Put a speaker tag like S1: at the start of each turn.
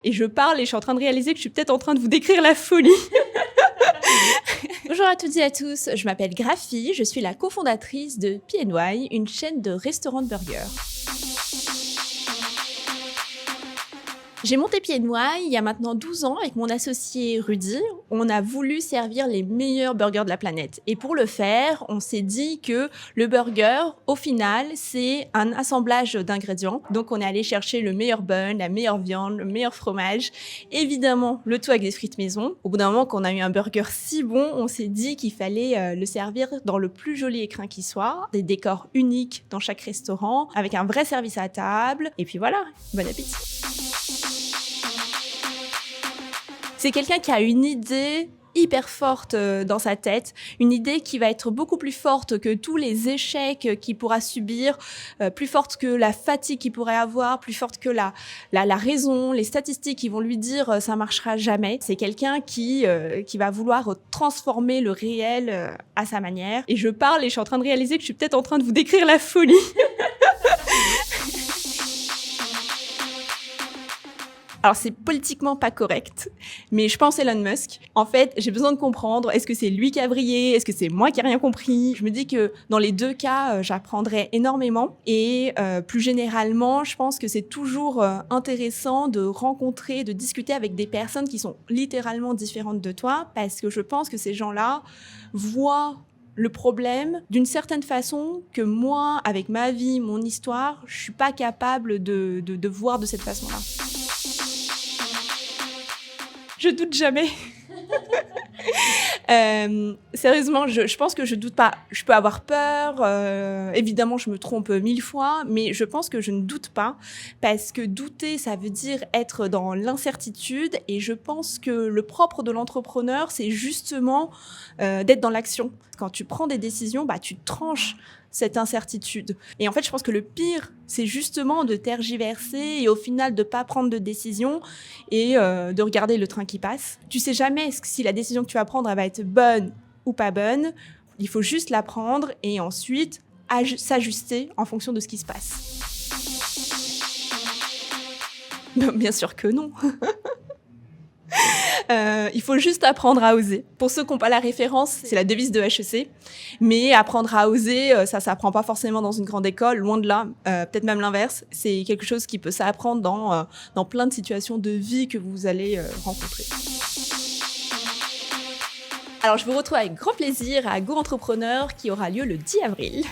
S1: Et je parle et je suis en train de réaliser que je suis peut-être en train de vous décrire la folie. Bonjour à toutes et à tous, je m'appelle Graphie, je suis la cofondatrice de PNY, une chaîne de restaurants de burgers. J'ai monté PNY il y a maintenant 12 ans avec mon associé Rudy. On a voulu servir les meilleurs burgers de la planète. Et pour le faire, on s'est dit que le burger, au final, c'est un assemblage d'ingrédients. Donc on est allé chercher le meilleur bun, la meilleure viande, le meilleur fromage. Évidemment, le tout avec des frites maison. Au bout d'un moment, quand on a eu un burger si bon, on s'est dit qu'il fallait le servir dans le plus joli écrin qui soit. Des décors uniques dans chaque restaurant, avec un vrai service à table. Et puis voilà, bon appétit. C'est quelqu'un qui a une idée hyper forte dans sa tête, une idée qui va être beaucoup plus forte que tous les échecs qu'il pourra subir, plus forte que la fatigue qu'il pourrait avoir, plus forte que la raison, les statistiques qui vont lui dire ça marchera jamais. C'est quelqu'un qui va vouloir transformer le réel à sa manière. Et je parle et je suis en train de réaliser que je suis peut-être en train de vous décrire la folie. Alors, c'est politiquement pas correct, mais je pense Elon Musk. En fait, j'ai besoin de comprendre, est-ce que c'est lui qui a vrillé? Est-ce que c'est moi qui ai rien compris? Je me dis que dans les deux cas, j'apprendrai énormément. Et plus généralement, je pense que c'est toujours intéressant de rencontrer, de discuter avec des personnes qui sont littéralement différentes de toi, parce que je pense que ces gens-là voient le problème d'une certaine façon que moi, avec ma vie, mon histoire, je suis pas capable de voir de cette façon-là. Je doute jamais. Sérieusement, je pense que je doute pas. Je peux avoir peur, évidemment je me trompe 1000 fois, mais je pense que je ne doute pas, parce que douter, ça veut dire être dans l'incertitude, et je pense que le propre de l'entrepreneur, c'est justement d'être dans l'action. Quand tu prends des décisions, tu tranches cette incertitude. Et en fait, je pense que le pire, c'est justement de tergiverser et au final de pas prendre de décision et de regarder le train qui passe. Tu sais jamais si la décision que tu vas prendre, elle va être bonne ou pas bonne. Il faut juste la prendre et ensuite s'ajuster en fonction de ce qui se passe. Bien sûr que non. Il faut juste apprendre à oser. Pour ceux qui n'ont pas la référence, c'est la devise de HEC. Mais apprendre à oser, ça s'apprend pas forcément dans une grande école, loin de là. Peut-être même l'inverse. C'est quelque chose qui peut s'apprendre dans plein de situations de vie que vous allez rencontrer. Alors, je vous retrouve avec grand plaisir à Go Entrepreneur qui aura lieu le 10 avril.